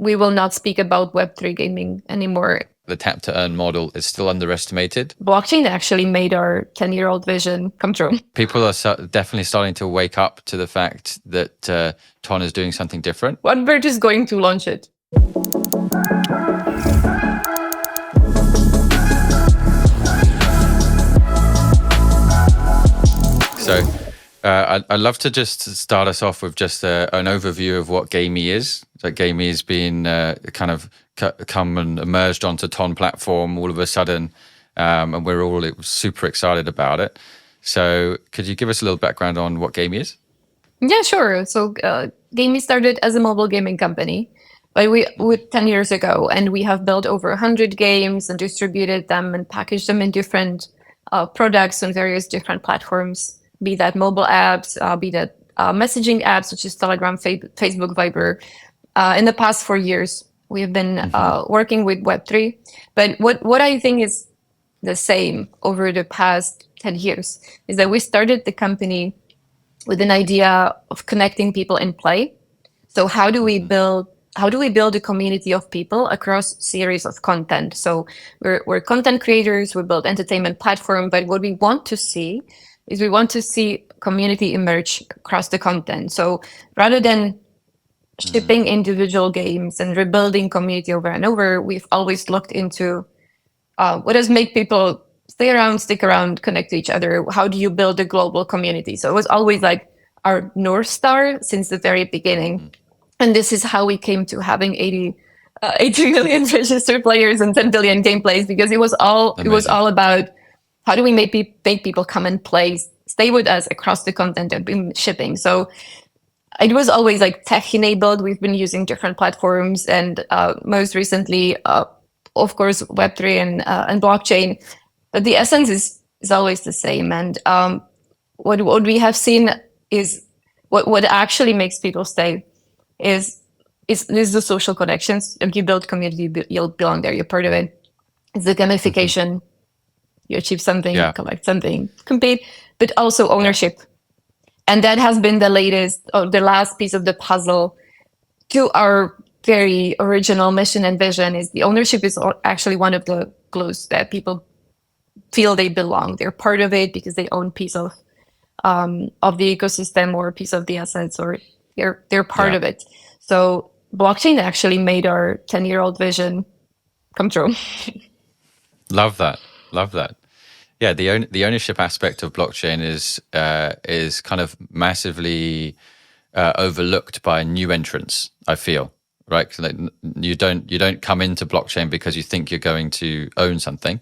we will not speak about Web3 gaming anymore. The tap to earn model is still underestimated. Blockchain actually made our 10-year-old vision come true. People are definitely starting to wake up to the fact that Ton is doing something different. But we're just going to launch it. So I'd love to just start us off with just an overview of what GAMEE is. So GAMEE has been kind of come and emerged onto Ton platform all of a sudden, and we're all super excited about it. So could you give us a little background on what GAMEE is? Yeah, sure. So GAMEE started as a mobile gaming company, but with 10 years ago, and we have built over 100 games and distributed them and packaged them in different products on various different platforms, be that mobile apps, be that messaging apps, such as Telegram, Facebook, Viber. In the past 4 years, we have been working with Web3. But what I think is the same over the past 10 years is that we started the company with an idea of connecting people in play. So how do we build a community of people across series of content? So we're content creators, we build entertainment platform, but what we want to see is we want to see community emerge across the content. So rather than shipping individual games and rebuilding community over and over, we've always looked into what does make people stay around, stick around, connect to each other. How do you build a global community? So it was always like our North Star since the very beginning. And this is how we came to having 80 million registered players and 10 billion gameplays, because it was all about how do we make people come and play, stay with us across the content that we've been shipping. So it was always like tech enabled. We've been using different platforms, and most recently, of course, Web3 and blockchain. But the essence is always the same. And what we have seen is what actually makes people stay is the social connections. If you build community, you'll belong there. You're part of it. It's the gamification. You achieve something, collect something, compete, but also ownership. And that has been the last piece of the puzzle to our very original mission and vision. Is the ownership is actually one of the clues that people feel they belong. They're part of it because they own piece of the ecosystem or a piece of the assets, or they're part of it. So blockchain actually made our 10-year-old vision come true. Love that. Yeah, the ownership aspect of blockchain is kind of massively overlooked by new entrants, I feel, right? 'Cause you don't come into blockchain because you think you're going to own something,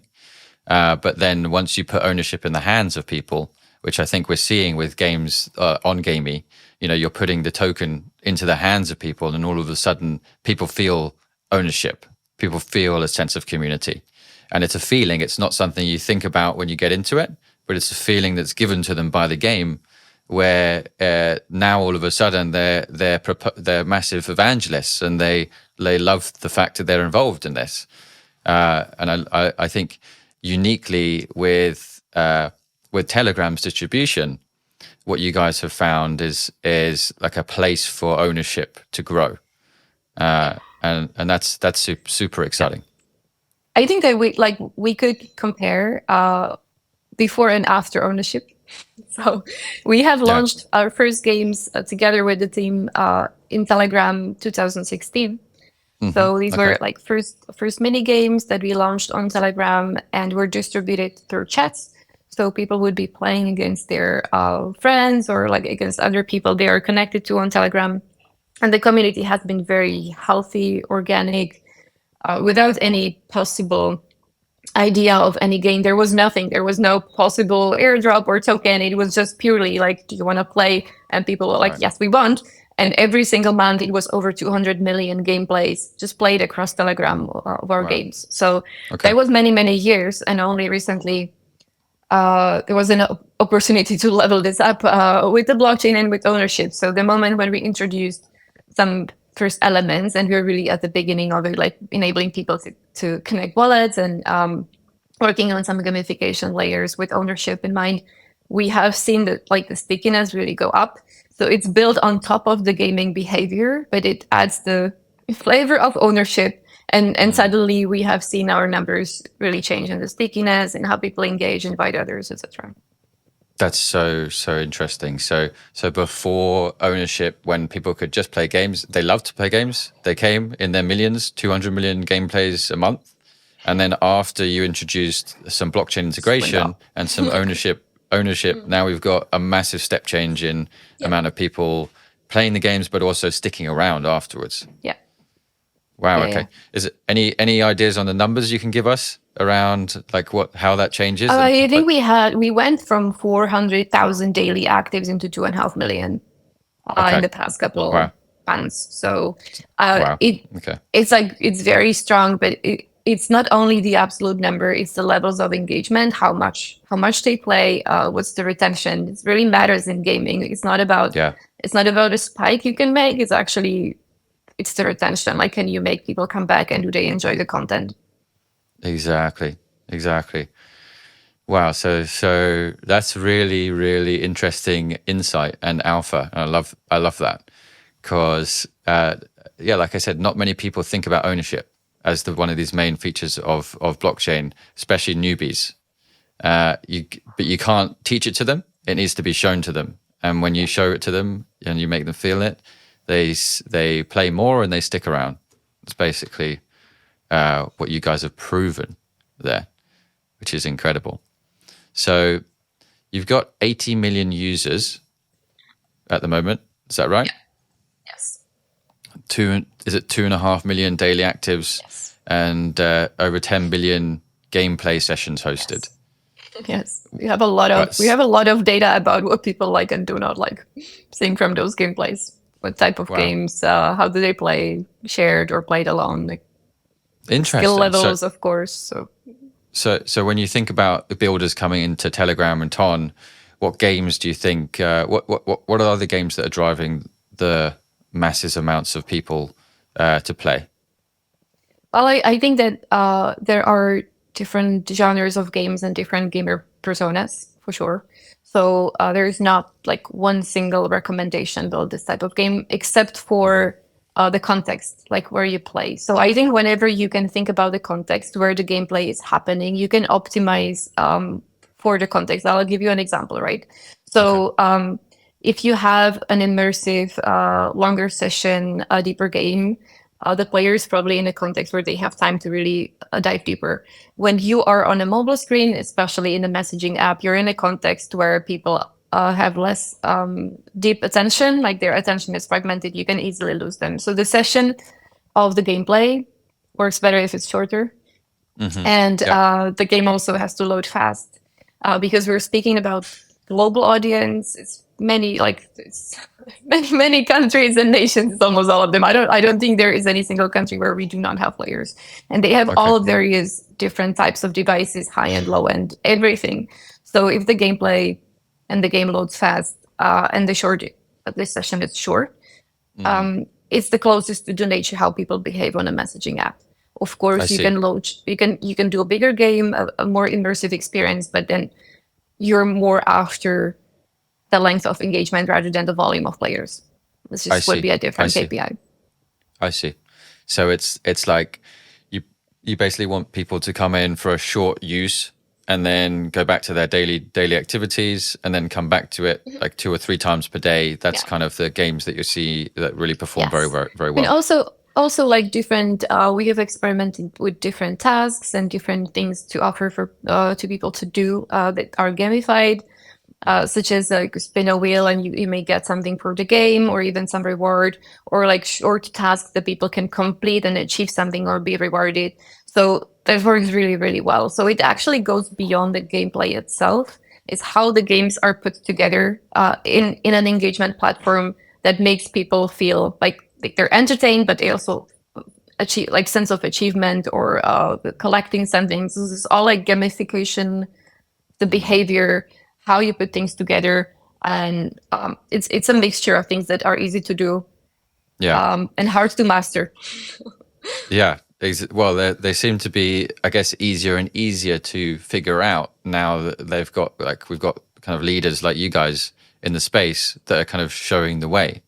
but then once you put ownership in the hands of people, which I think we're seeing with games on GAMEE, you're putting the token into the hands of people, and all of a sudden people feel ownership. People feel a sense of community. And it's a feeling. It's not something you think about when you get into it, but it's a feeling that's given to them by the game, where now all of a sudden they're massive evangelists, and they love the fact that they're involved in this. And I think uniquely with Telegram's distribution, what you guys have found is like a place for ownership to grow, and that's super exciting. I think that we could compare before and after ownership. So we have launched our first games together with the team in Telegram 2016. So these were like first mini games that we launched on Telegram, and were distributed through chats. So people would be playing against their friends or like against other people they are connected to on Telegram. And the community has been very healthy, organic, without any possible idea of any gain. There was nothing. There was no possible airdrop or token. It was just purely like, do you want to play? And people were like, yes, we want. And every single month, it was over 200 million gameplays just played across Telegram of our games. So that was many, many years. And only recently, there was an opportunity to level this up with the blockchain and with ownership. So the moment when we introduced some first elements, and we're really at the beginning of it, like enabling people to connect wallets and working on some gamification layers with ownership in mind, we have seen that the stickiness really go up. So it's built on top of the gaming behavior, but it adds the flavor of ownership. And suddenly we have seen our numbers really change in the stickiness and how people engage, invite others, etc. That's so interesting. So before ownership, when people could just play games, they loved to play games. They came in their millions, 200 million game plays a month. And then after you introduced some blockchain Went integration up. and some ownership, now we've got a massive step change in amount of people playing the games, but also sticking around afterwards. Yeah. Wow. Yeah, Okay. yeah. Is it any ideas on the numbers you can give us around like how that changes? And I think we went from 400,000 daily actives into 2.5 million in okay. the past couple Wow. months. So Wow. Okay. it's like it's very strong, but it's not only the absolute number; it's the levels of engagement, how much they play, what's the retention. It really matters in gaming. Yeah. It's not about a spike you can make. It's the retention. Like, can you make people come back and do they enjoy the content? Exactly. Exactly. Wow. So that's really interesting insight and alpha. And I love that because yeah, like I said, not many people think about ownership as one of these main features of blockchain, especially newbies. But you can't teach it to them. It needs to be shown to them. And when you show it to them and you make them feel it, they play more and they stick around. It's basically what you guys have proven there, which is incredible. So you've got 80 million users at the moment. Is that right? Yes. Is it 2.5 million daily actives Yes. and over 10 billion gameplay sessions hosted? Yes. We have a lot of data about what people like and do not like, seeing from those gameplays. What type of Wow. games? How do they play? Shared or played alone? Like skill Interesting. levels, of course. So when you think about the builders coming into Telegram and Ton, what games do you think? What are the games that are driving the massive amounts of people to play? Well, I think that there are different genres of games and different gamer personas for sure. So there is not like one single recommendation build this type of game, except for the context, like where you play. So I think whenever you can think about the context where the gameplay is happening, you can optimize for the context. I'll give you an example, right? So if you have an immersive, longer session, a deeper game, the player is probably in a context where they have time to really dive deeper. When you are on a mobile screen, especially in a messaging app, you're in a context where people have less deep attention, like their attention is fragmented. You can easily lose them. So the session of the gameplay works better if it's shorter. And the game also has to load fast because we're speaking about global audience. It's many countries and nations. It's almost all of them. I don't think there is any single country where we do not have players, and they have all various different types of devices, high end, low end, everything. So if the gameplay and the game loads fast and this session is short, it's the closest to the nature how people behave on a messaging app. Of course, you can do a bigger game, a more immersive experience, but then you're more after the length of engagement rather than the volume of players. This just would be a different KPI. I see. So it's like you basically want people to come in for a short use and then go back to their daily activities and then come back to it like 2 or 3 times per day. That's kind of the games that you see that really perform very well. And also like different we have experimented with different tasks and different things to offer for to people to do that are gamified, such as like spin a wheel and you may get something for the game or even some reward, or like short tasks that people can complete and achieve something or be rewarded. So that works really well. So it actually goes beyond the gameplay itself. It's how the games are put together in an engagement platform that makes people feel like they're entertained, but they also achieve like sense of achievement or collecting something. So this is all like gamification, the behavior, how you put things together, and it's a mixture of things that are easy to do, and hard to master. Well, they seem to be, I guess, easier and easier to figure out now that we've got kind of leaders like you guys in the space that are kind of showing the way,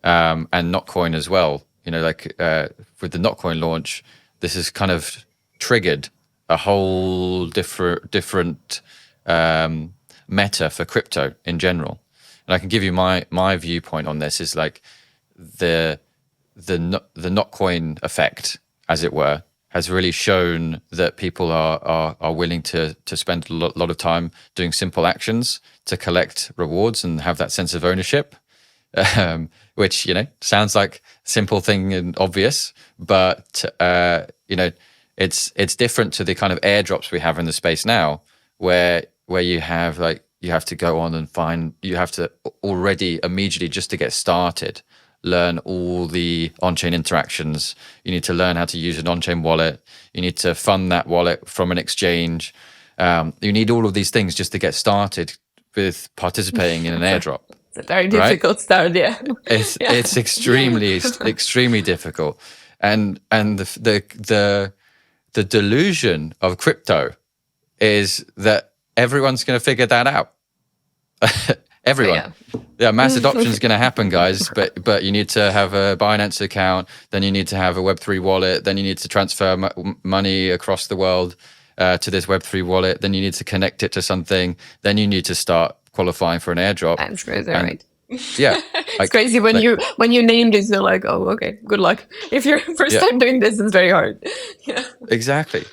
and Notcoin as well. like with the Notcoin launch, this has kind of triggered a whole different meta for crypto in general. And I can give you my viewpoint on this is like the Notcoin effect, as it were, has really shown that people are willing to spend a lot of time doing simple actions to collect rewards and have that sense of ownership, which sounds like a simple thing and obvious, but it's different to the kind of airdrops we have in the space now, where you have you have to go on and you have to already immediately, just to get started, learn all the on-chain interactions. You need to learn how to use an on-chain wallet. You need to fund that wallet from an exchange. You need all of these things just to get started with participating in an airdrop. It's a very difficult start, yeah. It's extremely difficult, and the delusion of crypto is that everyone's going to figure that out. Everyone. Yeah, mass adoption is going to happen, guys. But you need to have a Binance account. Then you need to have a Web3 wallet. Then you need to transfer money across the world to this Web3 wallet. Then you need to connect it to something. Then you need to start qualifying for an airdrop. That's crazy, right? Yeah, it's crazy when you name this. You're like, oh, okay, good luck. If you're first time doing this, it's very hard. Yeah. Exactly.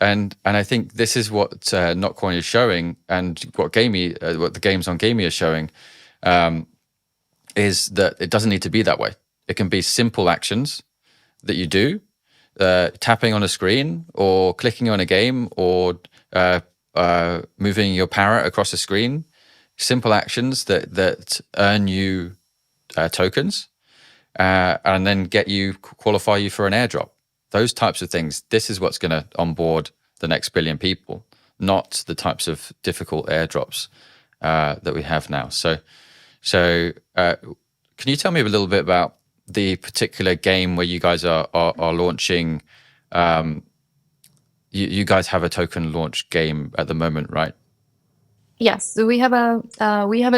And I think this is what Notcoin is showing, and what the games on GAMEE are showing, is that it doesn't need to be that way. It can be simple actions that you do, tapping on a screen or clicking on a game or moving your parrot across a screen. Simple actions that earn you tokens and then qualify you for an airdrop. Those types of things. This is what's going to onboard the next billion people, not the types of difficult airdrops that we have now. So can you tell me a little bit about the particular game where you guys are launching? You guys have a token launch game at the moment, right? Yes, so we have a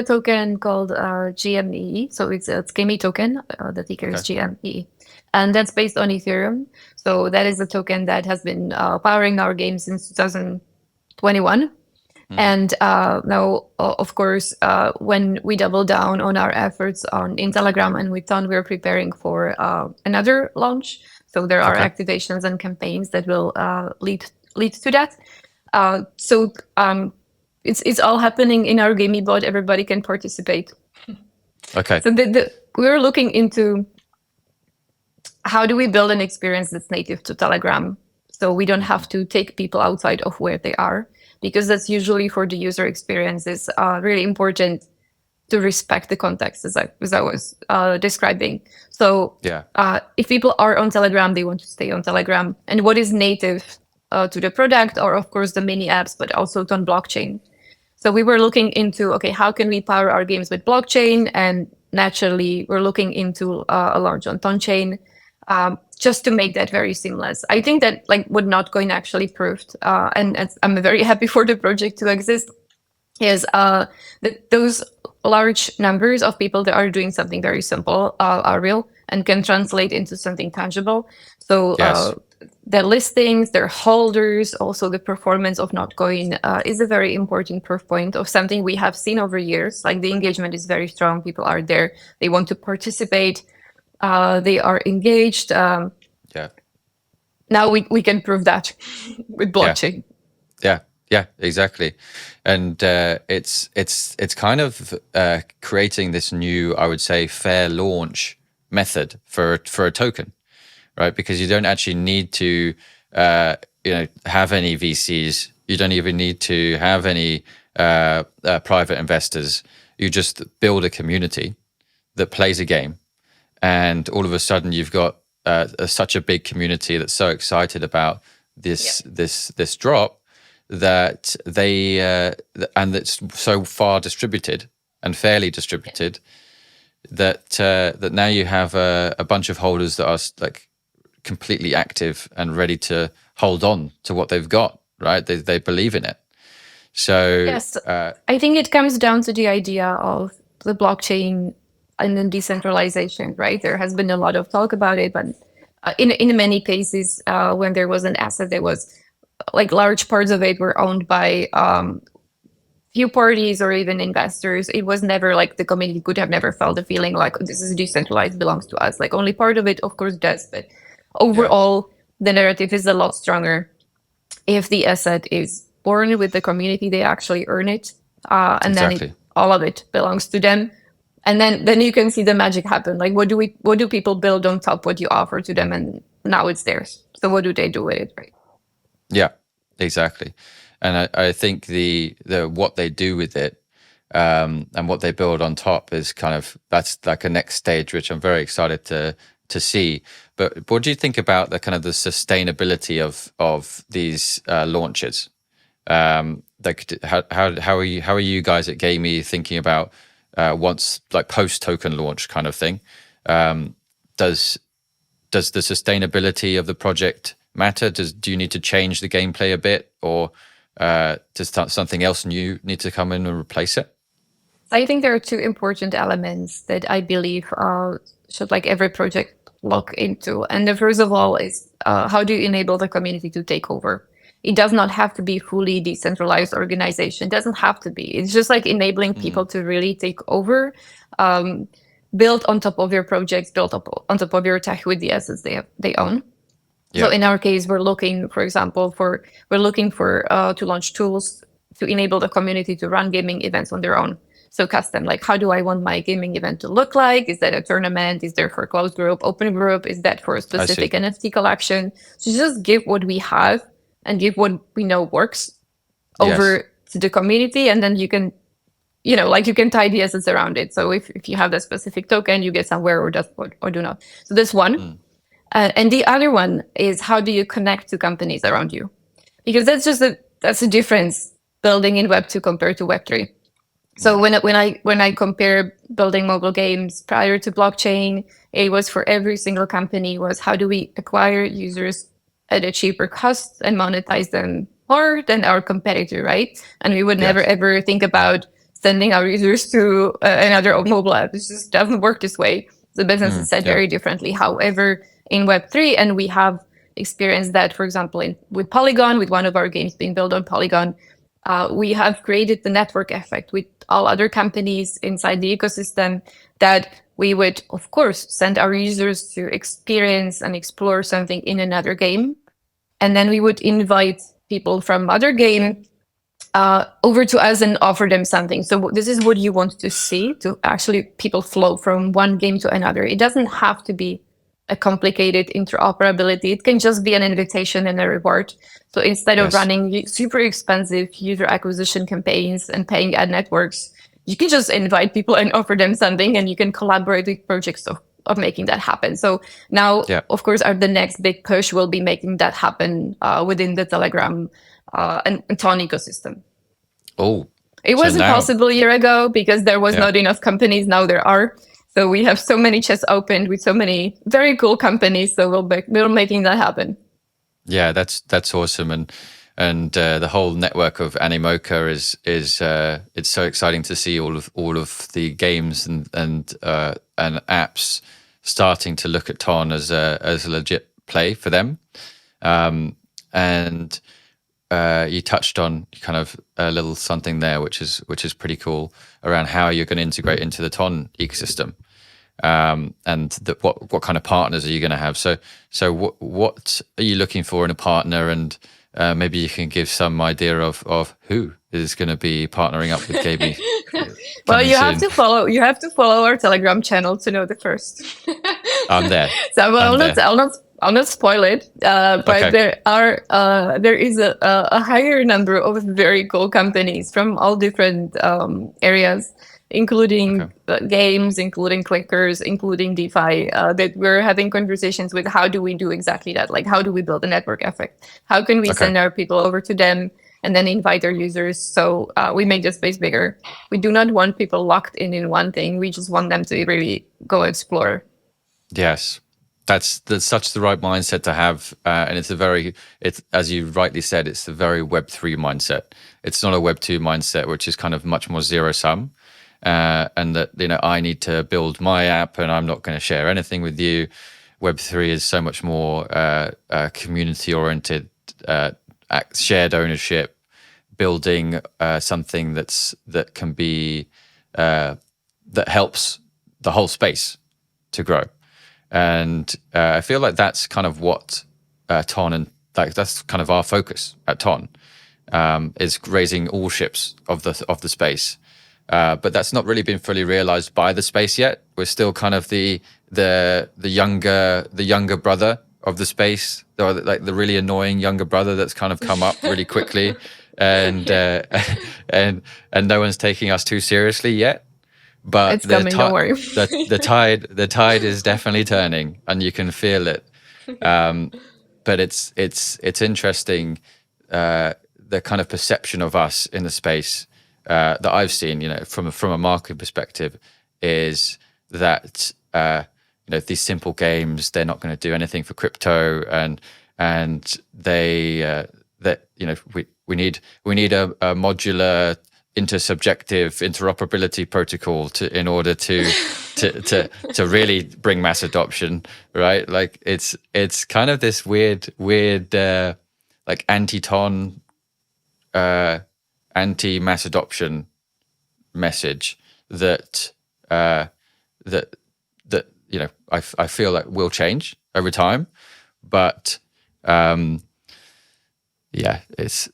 token called GME. So it's GAMEE token. The ticker is GME, and that's based on Ethereum. So that is a token that has been powering our game since 2021. And now, of course, when we double down on our efforts in Telegram and with Ton, we're preparing for another launch. So there are activations and campaigns that will lead to that. It's all happening in our GAMEE bot. Everybody can participate. Okay. So we're looking into how do we build an experience that's native to Telegram, so we don't have to take people outside of where they are, because that's usually for the user experience is really important to respect the context, as I was describing. So if people are on Telegram, they want to stay on Telegram, and what is native to the product, or of course the mini apps, but also on blockchain. So we were looking into, okay, how can we power our games with blockchain? And naturally, we're looking into a launch on Tonchain, just to make that very seamless. I think that what Notcoin actually proved, and I'm very happy for the project to exist, is that those large numbers of people that are doing something very simple are real and can translate into something tangible. So their listings, their holders, also the performance of Notcoin is a very important proof point of something we have seen over years. Like the engagement is very strong. People are there. They want to participate. They are engaged. Now we can prove that with blockchain. Yeah, exactly. And it's kind of creating this new, I would say, fair launch method for a token, right? Because you don't actually need to have any VCs. You don't even need to have any private investors. You just build a community that plays a game, and all of a sudden you've got such a big community that's so excited about this drop that they and that's so far distributed and fairly distributed that now you have a bunch of holders that are completely active and ready to hold on to what they've got, right? They believe in it. So yes, I think it comes down to the idea of the blockchain and then decentralization, right? There has been a lot of talk about it, but in many cases, when there was an asset, there was like large parts of it were owned by few parties or even investors. It was never like the community could have never felt the feeling like this is decentralized, belongs to us. Like only part of it, of course, does, but Yeah. overall, the narrative is a lot stronger if the asset is born with the community, they actually earn it, and then Exactly. all of it belongs to them. And then you can see the magic happen. Like what do people build on top what you offer to them, and now it's theirs. So what do they do with it, right? Yeah, exactly. And I think the what they do with it, and what they build on top is kind of, that's like a next stage, which I'm very excited to see. But what do you think about the kind of the sustainability of these launches? Like how are you guys at GAMEE thinking about once, like, post token launch kind of thing? Does does the sustainability of the project matter? Do you need to change the gameplay a bit, or does something else new need to come in and replace it? I think there are two important elements that I believe should like every project look into. And the first of all is how do you enable the community to take over? It does not have to be fully decentralized organization. It doesn't have to be. It's just like enabling people to really take over, build on top of your projects, build up on top of your tech with the assets they own. So Yeah, in our case, we're looking, for example, to launch tools to enable the community to run gaming events on their own. So custom, like how do I want my gaming event to look like? Is that a tournament? Is there for closed group, open group? Is that for a I see. specific NFT collection? So just give what we have and give what we know works Yes, over to the community, and then you can, like you can tie the assets around it. So if you have that specific token, you get somewhere or does or do not. So that's one. And the other one is how do you connect to companies around you? Because that's a difference building in Web 2 compared to Web 3. So when I compare building mobile games prior to blockchain, it was for every single company was how do we acquire users at a cheaper cost and monetize them more than our competitor, right? And we would never yes. ever think about sending our users to another mobile app. It just doesn't work this way. The business is set Yeah, very differently. However, in Web3, and we have experienced that, for example, with Polygon, with one of our games being built on Polygon, we have created the network effect with all other companies inside the ecosystem that we would, of course, send our users to experience and explore something in another game. And then we would invite people from other game over to us and offer them something. So this is what you want to see, to actually people flow from one game to another. It doesn't have to be a complicated interoperability. It can just be an invitation and a reward. So instead of yes. running super expensive user acquisition campaigns and paying ad networks, you can just invite people and offer them something, and you can collaborate with projects of making that happen. So now, Yeah. of course, the next big push will be making that happen within the Telegram and Ton ecosystem. Oh, It so wasn't now, possible a year ago because there was yeah. not enough companies. Now there are. So we have so many chests opened with so many very cool companies. So we're making that happen. Yeah, that's awesome, and the whole network of Animoca is it's so exciting to see all of the games and apps starting to look at Ton as a legit play for them, and you touched on kind of a little something there, which is pretty cool around how you're going to integrate into the Ton ecosystem. And what kind of partners are you going to have? So what are you looking for in a partner? And maybe you can give some idea of who is going to be partnering up with GAMEE. Well, Coming soon. You have to follow our Telegram channel to know the first. I'm there. So well, I'm there. I'll not spoil it. But Okay. there is a higher number of very cool companies from all different areas, including Okay. games, including clickers, including DeFi. That we're having conversations with. How do we do exactly that? Like, how do we build a network effect? How can we Okay. send our people over to them and then invite our users? So we make the space bigger. We do not want people locked in one thing. We just want them to really go explore. Yes, that's such the right mindset to have, and it's as you rightly said, it's a very Web3 mindset. It's not a Web2 mindset, which is kind of much more zero sum. and that I need to build my app and I'm not going to share anything with you. Web3 is so much more community oriented, shared ownership, building something that can be that helps the whole space to grow. And I feel like that's kind of what Ton and that's kind of our focus at Ton, is raising all ships of the space. But that's not really been fully realized by the space yet. We're still kind of the younger brother of the space, or like the really annoying younger brother that's kind of come up really quickly, and and no one's taking us too seriously yet. But It's coming, don't worry. the tide is definitely turning, and you can feel it. But it's interesting, the kind of perception of us in the space that I've seen, from a market perspective, is that these simple games, they're not going to do anything for crypto, and they that we need a modular intersubjective interoperability protocol in order to really bring mass adoption, right? Like it's kind of this weird like anti-ton, anti-mass adoption message that I feel like will change over time, but it's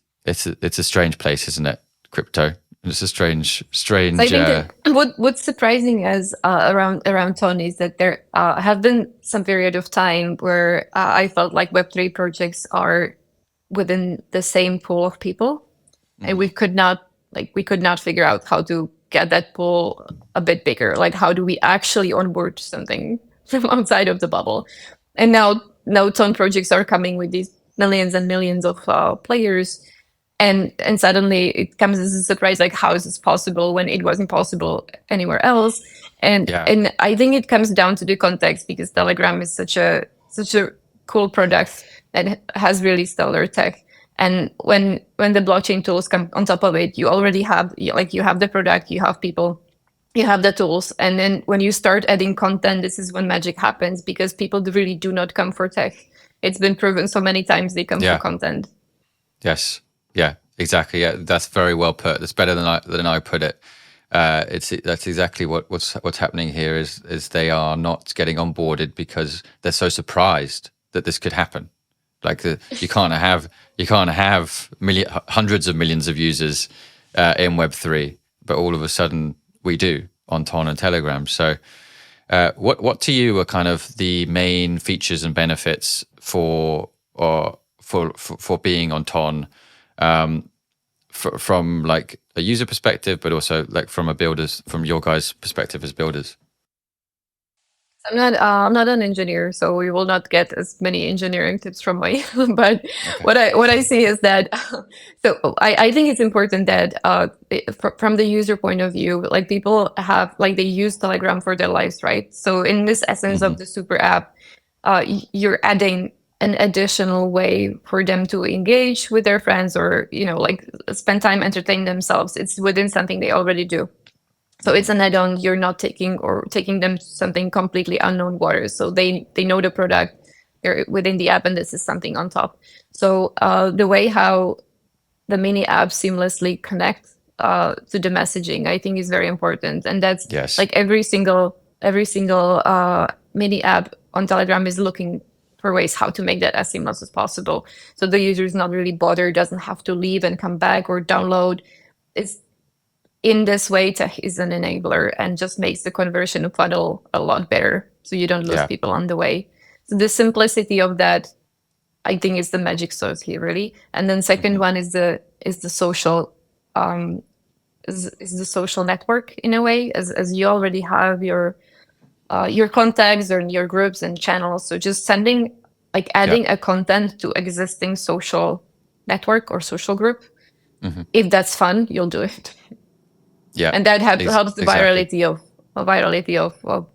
a strange place, isn't it? Crypto. It's a strange. So I think what's surprising as around Ton is that there have been some period of time where I felt like Web3 projects are within the same pool of people, and we could not figure out how to get that pool a bit bigger. Like, how do we actually onboard something from outside of the bubble? And now Ton projects are coming with these millions and millions of players. And suddenly it comes as a surprise, like, how is this possible when it wasn't possible anywhere else? And I think it comes down to the context, because Telegram is such a cool product that has really stellar tech. And when the blockchain tools come on top of it, you already have you have the product, you have people, you have the tools, and then when you start adding content, this is when magic happens, because people really do not come for tech. It's been proven so many times they come for content. Yes. Yeah, exactly. Yeah, that's very well put. That's better than I put it. That's exactly what's happening here is they are not getting onboarded because they're so surprised that this could happen. Like you can't have hundreds of millions of users in Web3, but all of a sudden we do on Ton and Telegram. So, what to you are kind of the main features and benefits for being on Ton? From like a user perspective, but also like from your guys' perspective as builders. I'm not an engineer, so we will not get as many engineering tips from me. But okay. what I see is that so I think it's important that from the user point of view, like, people have, like, they use Telegram for their lives, right? So in this essence of the super app, you're adding an additional way for them to engage with their friends, or like, spend time entertaining themselves. It's within something they already do. So it's an add-on. You're not taking them to something completely unknown waters. So they know the product, they're within the app, and this is something on top. So the way how the mini apps seamlessly connect to the messaging, I think, is very important. And that's like every single mini app on Telegram is looking for ways how to make that as seamless as possible. So the user is not really bothered, doesn't have to leave and come back or download. It's in this way, tech is an enabler and just makes the conversion funnel a lot better, so you don't lose people on the way. So the simplicity of that, I think, is the magic sauce here, really. And then second one is the social is the social network, in a way, as you already have your contacts or your groups and channels. So just sending, like, adding a content to existing social network or social group, if that's fun, you'll do it. Yeah, and that helps the virality of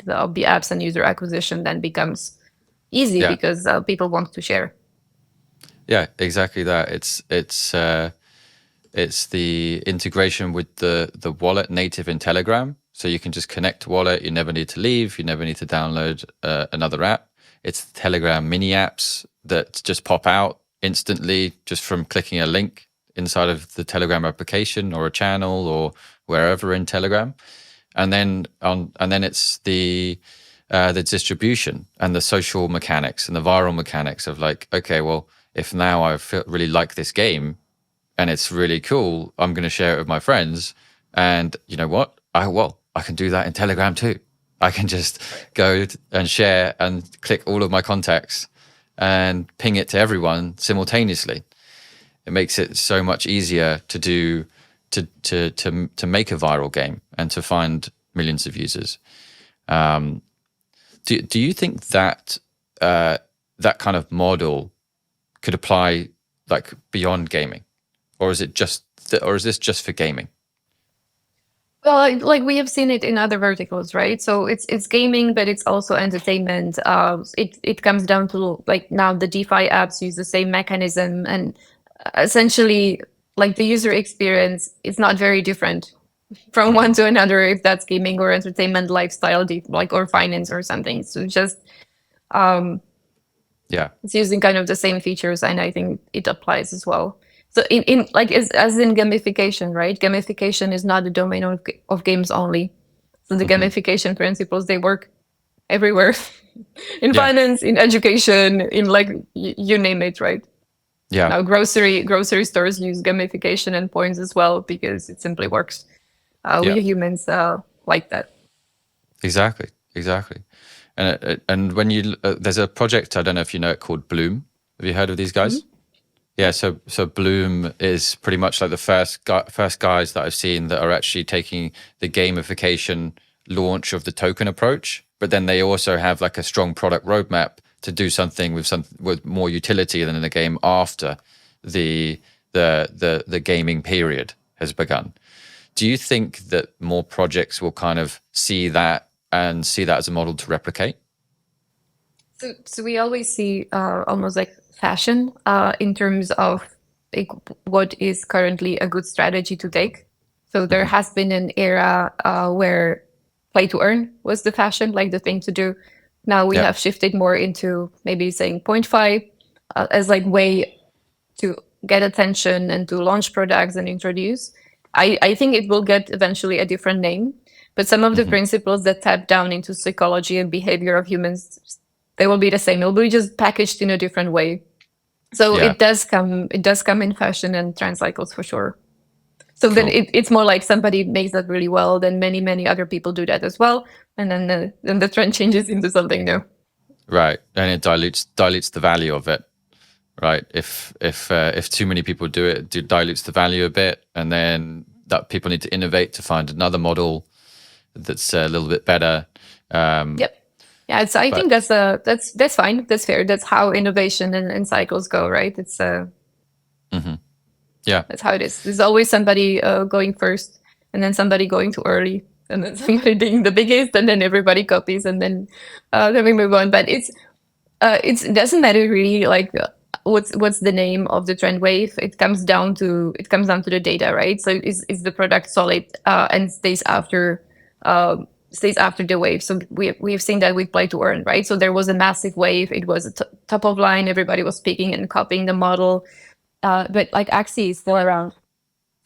the apps, and user acquisition then becomes easy because people want to share. Yeah, exactly that. It's the integration with the wallet native in Telegram So you can just connect to wallet. You never need to leave. You never need to download another app. It's Telegram mini apps that just pop out instantly just from clicking a link inside of the Telegram application or a channel or wherever in Telegram. And then it's the distribution and the social mechanics and the viral mechanics of like, okay, well, if now I really like this game and it's really cool, I'm going to share it with my friends. And you know what? I can do that in Telegram too. I can just go and share and click all of my contacts and ping it to everyone simultaneously. It makes it so much easier to do to make a viral game and to find millions of users. Do you think that that kind of model could apply like beyond gaming, or is this just for gaming? Well, like we have seen it in other verticals, right? So it's gaming, but it's also entertainment. It comes down to like now the DeFi apps use the same mechanism, and essentially like the user experience is not very different from one to another, if that's gaming or entertainment, lifestyle, like or finance or something. So just Yeah. it's using kind of the same features, and I think it applies as well. So in like as in gamification, right? Gamification is not the domain of games only. So the gamification principles, they work everywhere in Yeah. finance, in education, in like you name it, right? Yeah. Now grocery stores use gamification and points as well because it simply works. Yeah. We humans like that. Exactly. And when you there's a project, I don't know if you know it, called Bloom. Have you heard of these guys? Yeah, so Bloom is pretty much like the first guys that I've seen that are actually taking the gamification launch of the token approach, but then they also have like a strong product roadmap to do something with more utility than in the game after the gaming period has begun. Do you think that more projects will kind of see that as a model to replicate? So we always see almost like fashion in terms of like what is currently a good strategy to take. So there has been an era where play to earn was the fashion, like the thing to do. Now we have shifted more into maybe saying 0.5 as like way to get attention and to launch products and introduce. I think it will get eventually a different name, but some of the principles that tap down into psychology and behavior of humans, they will be the same. It will be just packaged in a different way. So it does come in fashion and trend cycles for sure. So then it's more like somebody makes that really well, then many other people do that as well, and then the trend changes into something new. Right, and it dilutes the value of it. Right, if too many people do it, it dilutes the value a bit, and then that people need to innovate to find another model that's a little bit better. Yep. Yeah, I think that's fine. That's fair. That's how innovation and cycles go, right? It's yeah, that's how it is. There's always somebody going first, and then somebody going too early, and then somebody being the biggest, and then everybody copies, and then we move on. But it doesn't matter really like what's the name of the trend wave. It comes down to the data, right? So is the product solid and stays after the wave. So we've seen that with play to earn, right? So there was a massive wave. It was top of line. Everybody was speaking and copying the model. But like Axie is still around.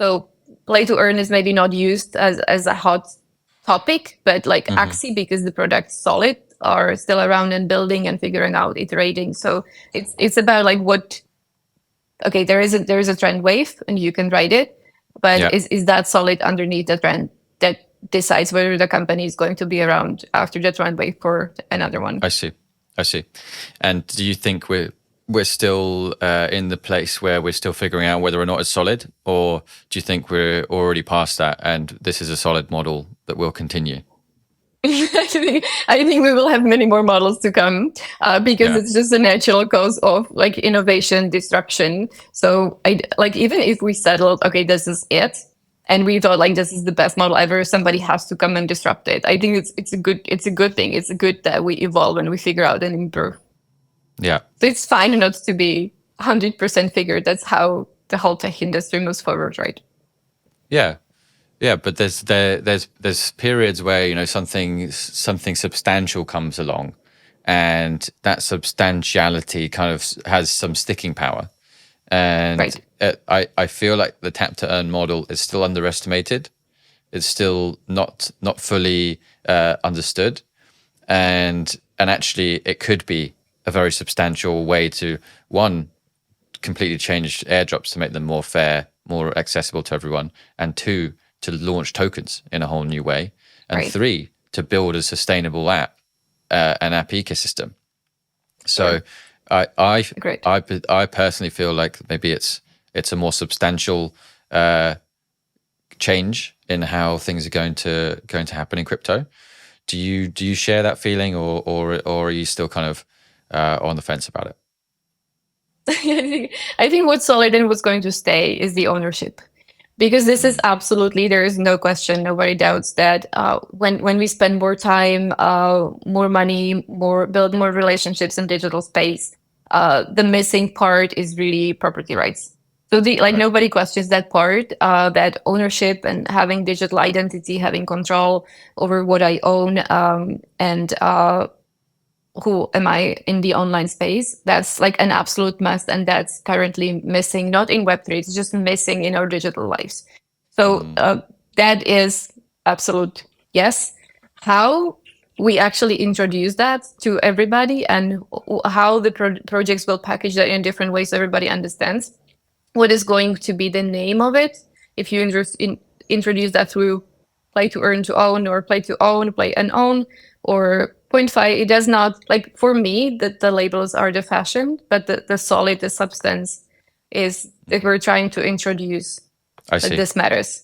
So play to earn is maybe not used as a hot topic, but like Axie, because the product's solid, are still around and building and figuring out, iterating. So it's about like okay, there is a trend wave and you can ride it, but is that solid underneath the trend that decides whether the company is going to be around after the trend wave for another one? I see. And do you think we're still in the place where we're still figuring out whether or not it's solid, or do you think we're already past that and this is a solid model that will continue? I think we will have many more models to come because it's just a natural cause of like innovation disruption. So even if we settled, okay, this is it, and we thought like this is the best model ever, somebody has to come and disrupt it. I think it's a good thing. It's good that we evolve and we figure out and improve. Yeah. So it's fine not to be 100% figured. That's how the whole tech industry moves forward, right? Yeah. Yeah, but there's periods where, you know, something substantial comes along, and that substantiality kind of has some sticking power. And Right. I feel like the tap to earn model is still underestimated. It's still not fully understood, and actually it could be a very substantial way to, one, completely change airdrops to make them more fair, more accessible to everyone, and two, to launch tokens in a whole new way, and Right. three, to build a sustainable an app ecosystem. So Sure. I I Great. I personally feel like maybe it's a more substantial change in how things are going to happen in crypto. Do you share that feeling, or are you still kind of on the fence about it? I think what's solid and what's going to stay is the ownership. Because this is absolutely, there is no question, nobody doubts that when we spend more time, more money, build more relationships in digital space, the missing part is really property rights. So Right. nobody questions that part, that ownership and having digital identity, having control over what I own, and who am I in the online space. That's like an absolute must, and that's currently missing, not in Web3, it's just missing in our digital lives. So that is absolute yes. How we actually introduce that to everybody, and how the projects will package that in different ways so everybody understands what is going to be the name of it. If you introduce that through play to earn to own, or play to own, play and own, or point five, it does not, like, for me, the labels are the fashion, but the solid, the substance is that we're trying to introduce I that see. this matters.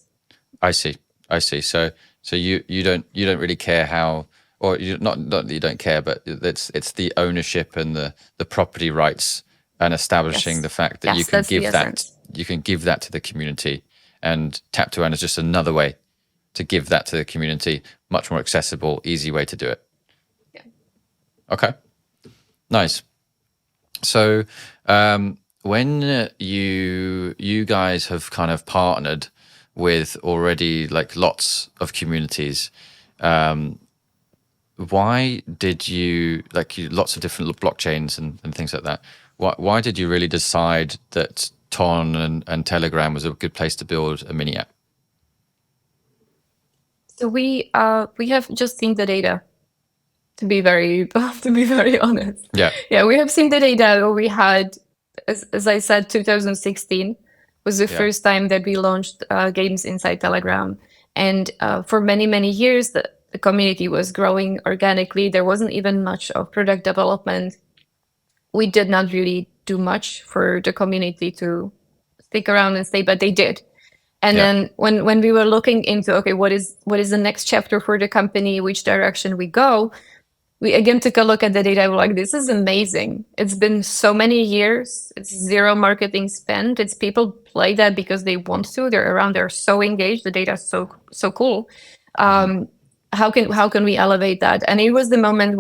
I see. I see. So you don't really care how, or you not that you don't care, but it's the ownership and the property rights, and establishing Yes. the fact that Yes, that's the essence. you can give that to the community, and tap to earn is just another way to give that to the community, much more accessible, easy way to do it. Yeah. Okay, nice. So when you guys have kind of partnered with already like lots of communities, why did you lots of different blockchains and things like that? Why did you really decide that Ton and Telegram was a good place to build a mini app? So we have just seen the data, to be very to be very honest. Yeah, Yeah, we have seen the data. We had, as I said, 2016 was the yeah, first time that we launched games inside Telegram, and for many years the community was growing organically. There wasn't even much of product development. We did not really do much for the community to stick around and stay, but they did. And yeah. then when we were looking into, okay, what is the next chapter for the company, which direction we go, we again took a look at the data. We're like, this is amazing. It's been so many years. It's zero marketing spent. It's people play that because they want to. They're around. They're so engaged. The data is so cool. How can we elevate that? And it was the moment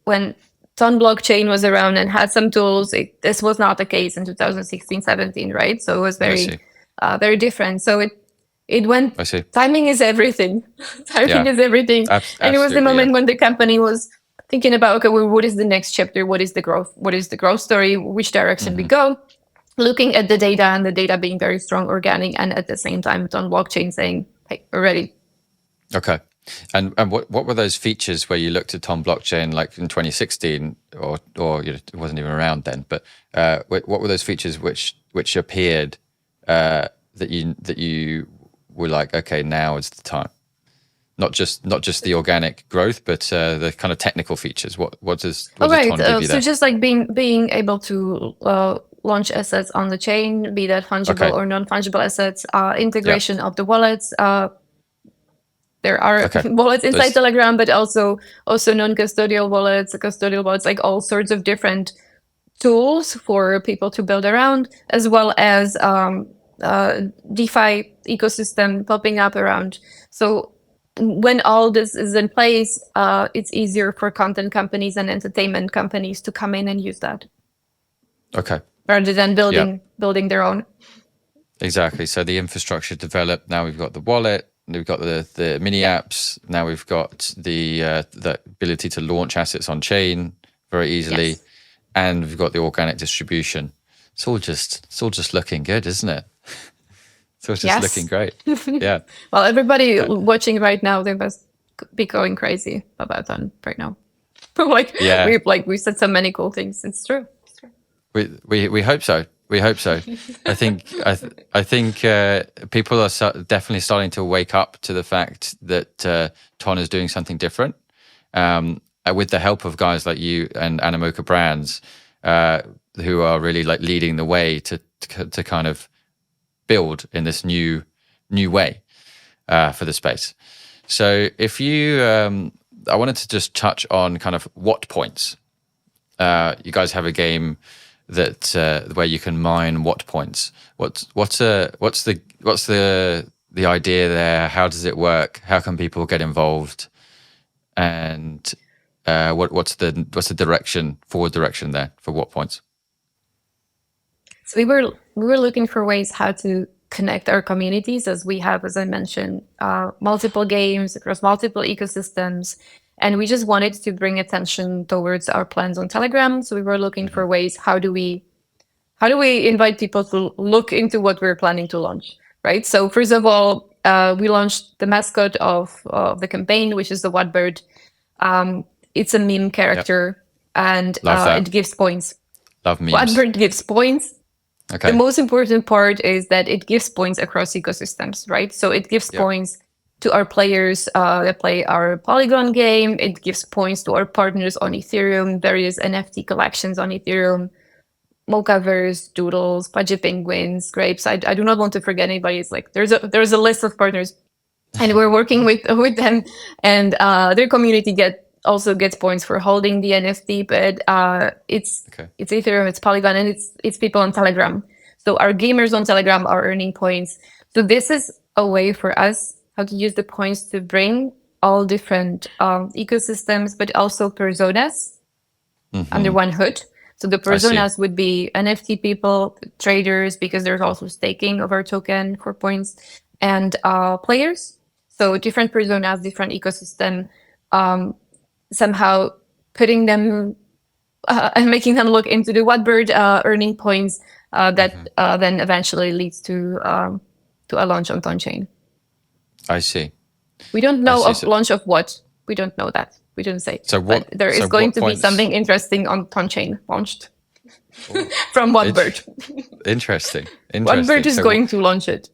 when Ton blockchain was around and had some tools. This was not the case in 2016, 17, right? So it was I see. very different. So it went. I see. Timing is everything. Timing Yeah, is everything. And it was the absolutely. Yeah. moment when the company was thinking about, okay, well, what is the next chapter? What is the growth? What is the growth story? Which direction we go? Looking at the data, and the data being very strong, organic, and at the same time on blockchain saying, hey, we're ready. Okay. And what were those features where you looked at Tom blockchain like in 2016, or it wasn't even around then? But what were those features which appeared that you were like, okay, now is the time? Not just the organic growth, but the kind of technical features. What does Right. Ton give you So there? just like being able to launch assets on the chain, be that fungible Okay. or non-fungible assets, Yeah. integration of the wallets. There are Okay. wallets inside Those. Telegram, but also non-custodial wallets, custodial wallets, like all sorts of different tools for people to build around, as well as DeFi ecosystem popping up around. So when all this is in place, it's easier for content companies and entertainment companies to come in and use that Okay. rather than Yeah. building their own. Exactly. So the infrastructure developed. Now we've got the wallet. We've got the mini Yeah. apps. Now we've got the ability to launch assets on chain very easily, Yes. and we've got the organic distribution. It's all just looking good, isn't it? It's all just looking Yes. great. Yeah. Well, everybody Uh, watching right now, they must be going crazy about that right now. Like yeah. we said so many cool things. It's true. It's true. We hope so. We hope so. I think people are definitely starting to wake up to the fact that Ton is doing something different. With the help of guys like you and Animoca Brands, who are really like leading the way to kind of build in this new way for the space. So if you, I wanted to just touch on kind of what points. You guys have a game that where you can mine watt points. What's the idea there? How does it work? How can people get involved? And what's the forward direction there for watt points? So we were looking for ways how to connect our communities, as we have, as I mentioned, multiple games across multiple ecosystems, and we just wanted to bring attention towards our plans on Telegram. So we were looking for ways, how do we invite people to look into what we're planning to launch, right? So first of all, we launched the mascot of the campaign, which is the Wattbird. It's a meme character, and Love that. it gives points. Love memes. Wattbird gives points. Okay. The most important part is that it gives points across ecosystems, right? So it gives points to our players that play our Polygon game. It gives points to our partners on Ethereum, various NFT collections on Ethereum, Mochaverse, Doodles, Pudgy Penguins, Grapes. I do not want to forget anybody. It's like there's a list of partners, and we're working with them, and their community also gets points for holding the NFT. But it's Ethereum, it's Polygon, and it's people on Telegram. So our gamers on Telegram are earning points. So this is a way for us how to use the points to bring all different ecosystems, but also personas under one hood. So the personas would be NFT people, traders, because there's also staking of our token for points, and players. So different personas, different ecosystem, somehow putting them and making them look into the Wattbird earning points that then eventually leads to a launch on Tonchain. I see. We don't know of launch of what. We don't know that. We didn't say. So what? But there is going to be something interesting on Tonchain launched from Wattbird. Interesting. Wattbird is going to launch it.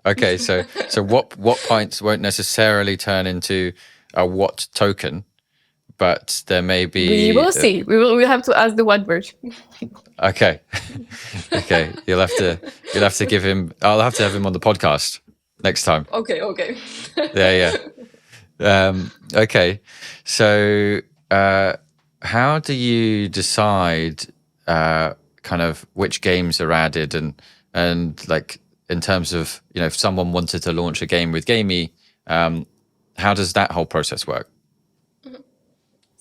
Okay, so what points won't necessarily turn into a Watt token, but there may be. We will see. We'll have to ask the Wattbird. Okay, okay. You'll have to give him. I'll have to have him on the podcast next time. Okay. Yeah. Okay, so how do you decide kind of which games are added and like in terms of if someone wanted to launch a game with GAMEE, how does that whole process work?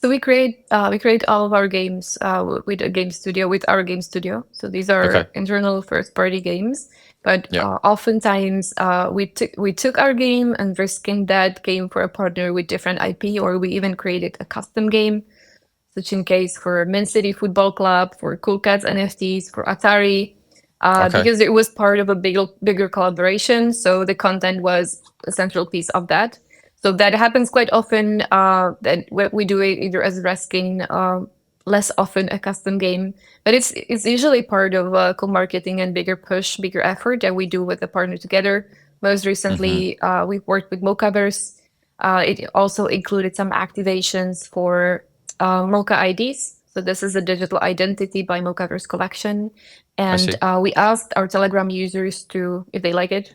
So we create all of our games with a game studio, with our game studio. So these are internal first party games. But oftentimes we took our game and reskinned that game for a partner with different IP, or we even created a custom game, such in case for Min City Football Club, for Cool Cats NFTs, for Atari, because it was part of a bigger collaboration. So the content was a central piece of that. So that happens quite often. That we do it either as a reskin, less often a custom game, but it's usually part of a co-marketing and bigger effort that we do with the partner together. Most recently, we've worked with Mochaverse. It also included some activations for Mocha IDs. So this is a digital identity by Mochaverse collection. And we asked our Telegram users to, if they like it,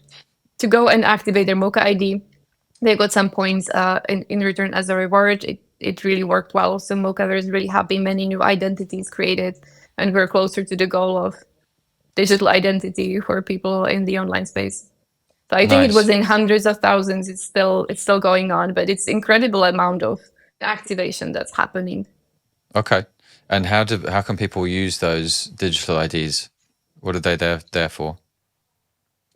to go and activate their Mocha ID. They got some points in return as a reward. It really worked well. So Mochaverse is really happy. Many new identities created, and we're closer to the goal of digital identity for people in the online space. So I think it was in hundreds of thousands. It's still going on, but it's incredible amount of activation that's happening. Okay, and how can people use those digital IDs? What are they there for?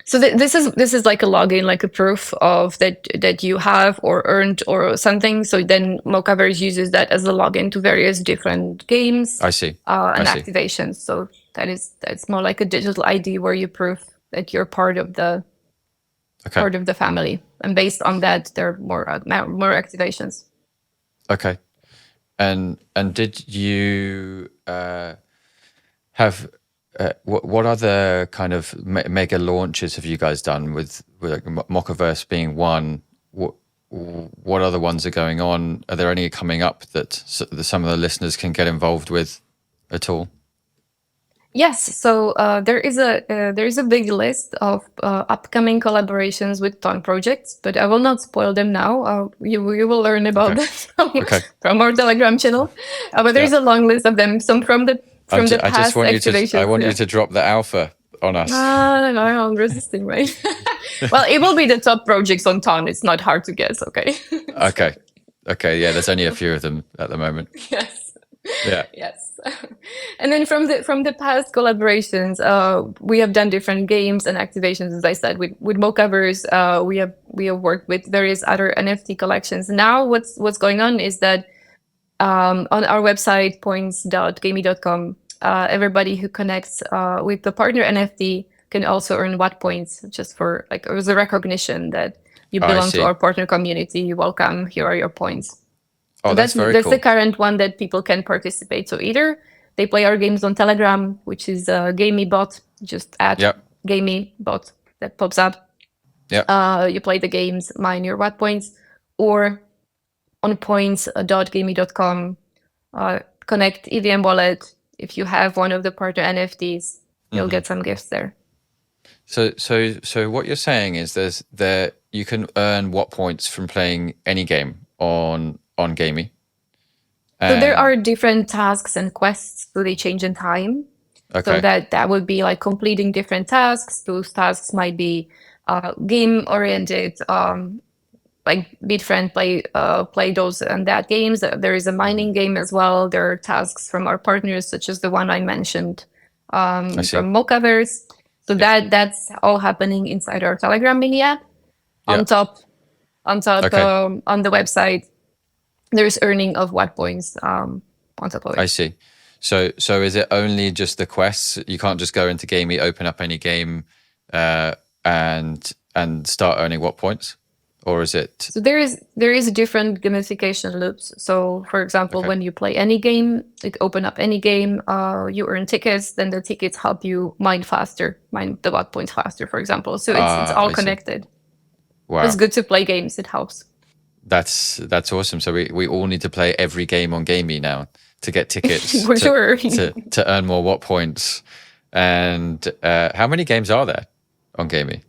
So this is like a login, like a proof of that you have or earned or something. So then Mochaverse uses that as a login to various different games I see. I and see. activations. So that's more like a digital ID where you prove that you're part of Okay. the family, and based on that, there are more activations. Okay. And did you have what other kind of mega launches have you guys done with like Mochaverse being one? What other ones are going on? Are there any coming up that some of the listeners can get involved with at all? Yes, so there is a big list of upcoming collaborations with Tong projects, but I will not spoil them now. You will learn about Okay. them from, Okay. from our Telegram channel. But there is Yeah. a long list of them. Some from the I just past want you to. I activations. want Yeah. you to drop the alpha on us. No, I'm resisting, right? Well, it will be the top projects on Tong. It's not hard to guess. Okay. Okay. Okay. Yeah. There's only a few of them at the moment. Yes. Yeah. Yes. And then from the past collaborations, we have done different games and activations. As I said, with Mochaverse, we have worked with various other NFT collections. Now, what's going on is that on our website points.gamee.com, everybody who connects with the partner NFT can also earn Watt points, just for like as a recognition that you I belong to see. our partner community. You're welcome. Here are your points. Oh, So that's very that's the cool. current one that people can participate. So either they play our games on Telegram, which is a GAMEE bot, just add Yep. GAMEE bot that pops up. Yep. You play the games, mine your Watt points, or on points.gamee.com, connect EVM wallet. If you have one of the partner NFTs, you'll get some gifts there. So what you're saying is there you can earn what points from playing any game on GAMEE. So there are different tasks and quests, so they change in time. Okay. So that would be like completing different tasks. Those tasks might be game oriented, like BitFriend play those and that games. There is a mining game as well. There are tasks from our partners, such as the one I mentioned I see. from Mochaverse. So that's all happening inside our Telegram mini app. Yeah. On top, Okay. on the website, there's earning of Watt points on top of it. I see. So is it only just the quests? You can't just go into GAMEE, open up any game, and start earning what points, or is it? So there is different gamification loops. So for example, when you play any game, like open up any game, you earn tickets. Then the tickets help you mine the Watt points faster, for example. So it's all connected. Wow. It's good to play games. It helps. That's awesome. So we all need to play every game on GAMEE now to get tickets For sure. to earn more Watt points. And how many games are there on GAMEE?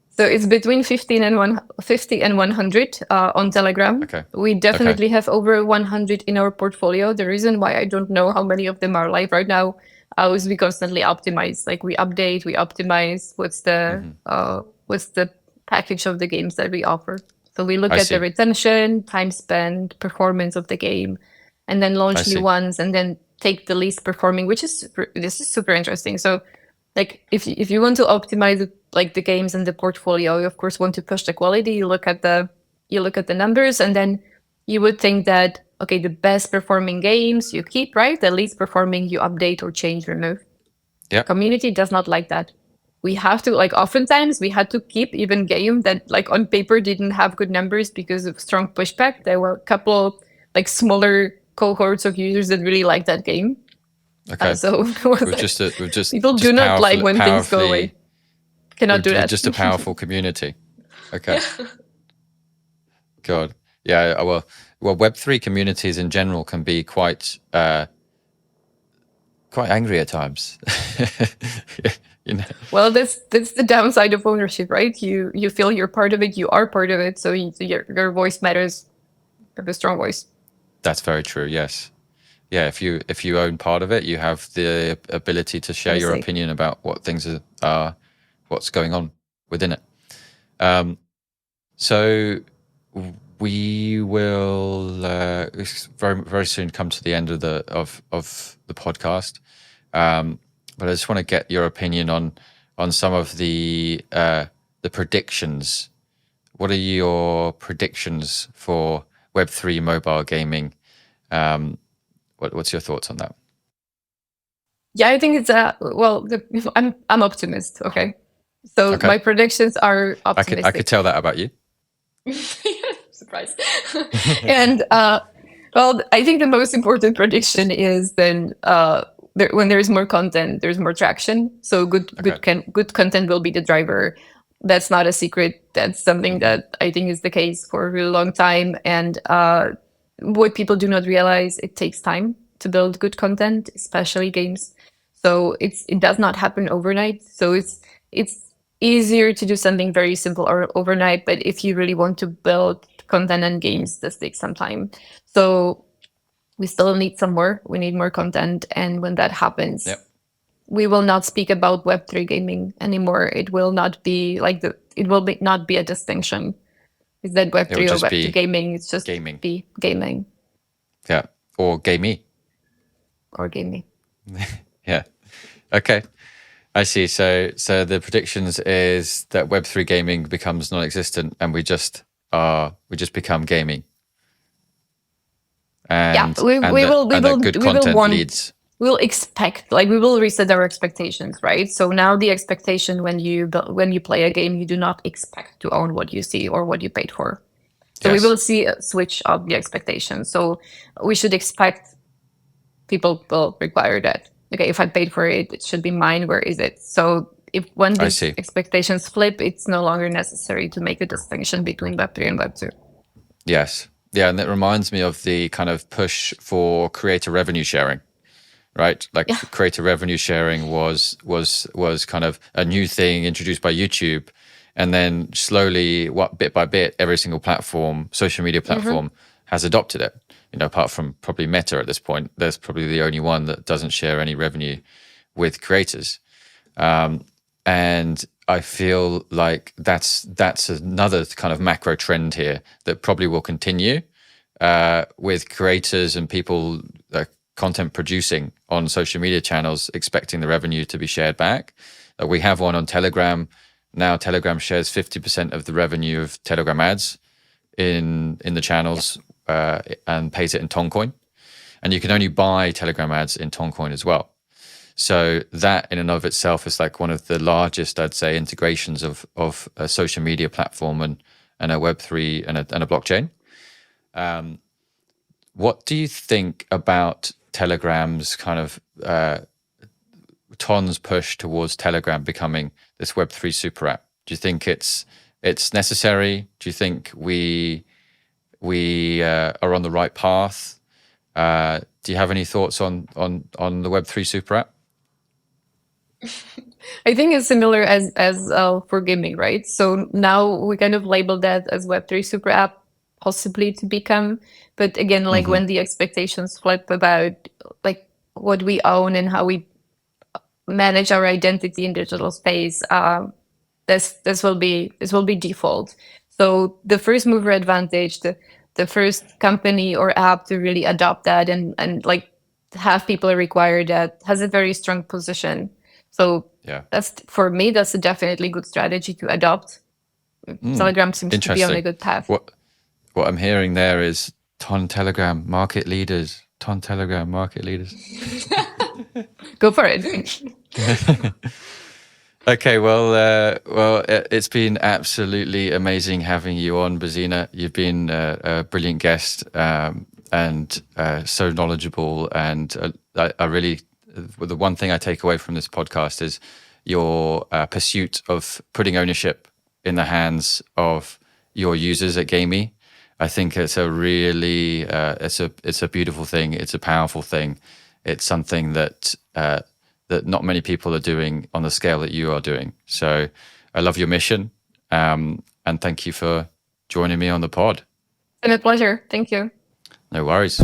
So it's between 50 and 100 on Telegram. Okay. We definitely have over 100 in our portfolio. The reason why I don't know how many of them are live right now is we constantly optimize. Like we update, we optimize what's the package of the games that we offer. So we look at the retention, time spent, performance of the game, and then launch new ones, and then take the least performing, this is super interesting. So like if you want to optimize like the games and the portfolio, you of course want to push the quality. You look at the numbers, and then you would think that okay, the best performing games you keep, right? The least performing you update or change, remove. Yeah. Community does not like that. We have to oftentimes we had to keep even game that like on paper didn't have good numbers because of strong pushback. There were a couple like smaller cohorts of users that really liked that game. Okay. So we've just people do not like when things go away. Cannot do that. Just a powerful community. Okay. God. Yeah. Well, Web3 communities in general can be quite angry at times. You know? Well, that's the downside of ownership, right? You feel you're part of it. You are part of it. So your voice matters. You have a strong voice. That's very true. Yes. Yeah. If you own part of it, you have the ability to share your opinion about what things are, what's going on within it. So we will very very soon come to the end of the podcast. But I just want to get your opinion on some of the predictions. What are your predictions for Web3 mobile gaming? What's your thoughts on that? Yeah, I think it's I'm optimist. Okay, so Okay. my predictions are optimistic. I could tell that about you. Surprise. And well, I think the most important prediction is then when there is more content, there's more traction. So good content will be the driver. That's not a secret. That's something that I think is the case for a really long time. And what people do not realize, it takes time to build good content, especially games. So it does not happen overnight. So it's easier to do something very simple or overnight, but if you really want to build content and games, this takes some time. So we still need some more. We need more content, and when that happens, we will not speak about Web3 gaming anymore. It will not be like not be a distinction. Is that Web3 or Web2 gaming? It's just be gaming. Yeah, or GAMEE. Or GAMEE. Yeah. Okay. I see. So the predictions is that Web3 gaming becomes non-existent, and we just become gaming. And yeah, we will leads. We'll expect, like, we will reset our expectations, right? So now the expectation when you play a game, you do not expect to own what you see or what you paid for. So we will see a switch of the expectation. So we should expect people will require that. Okay, if I paid for it, it should be mine. Where is it? So when these expectations flip, it's no longer necessary to make a distinction between Web3 and Web2. Yes. Yeah, and that reminds me of the kind of push for creator revenue sharing, right? Like creator revenue sharing was kind of a new thing introduced by YouTube, and then slowly, bit by bit, every single platform, social media platform, has adopted it. You know, apart from probably Meta at this point, there's probably the only one that doesn't share any revenue with creators. And I feel like that's another kind of macro trend here that probably will continue with creators and people content producing on social media channels expecting the revenue to be shared back. We have one on Telegram. Now Telegram shares 50% of the revenue of Telegram ads in the channels. And pays it in Toncoin, and you can only buy Telegram ads in Toncoin as well. So that in and of itself is like one of the largest, I'd say, integrations of a social media platform and a Web3 and a blockchain. What do you think about Telegram's kind of Ton's push towards Telegram becoming this Web3 super app? Do you think it's necessary? Do you think we are on the right path? Do you have any thoughts on the Web3 super app? I think it's similar as for gaming, right? So now we kind of label that as Web3 super app, possibly to become. But again, like when the expectations flip about like what we own and how we manage our identity in digital space, this will be default. So the first mover advantage, the first company or app to really adopt that and like have people require that has a very strong position. So that's, for me, that's a definitely good strategy to adopt. Telegram seems to be on a good path. What I'm hearing there is Telegram market leaders. Telegram market leaders. Go for it. Okay, well, it's been absolutely amazing having you on, Bozena. You've been a brilliant guest and so knowledgeable. And I really, the one thing I take away from this podcast is your pursuit of putting ownership in the hands of your users at GAMEE. I think it's a really, it's a beautiful thing. It's a powerful thing. It's something that that not many people are doing on the scale that you are doing. So I love your mission. And thank you for joining me on the pod. It's been a pleasure. Thank you. No worries.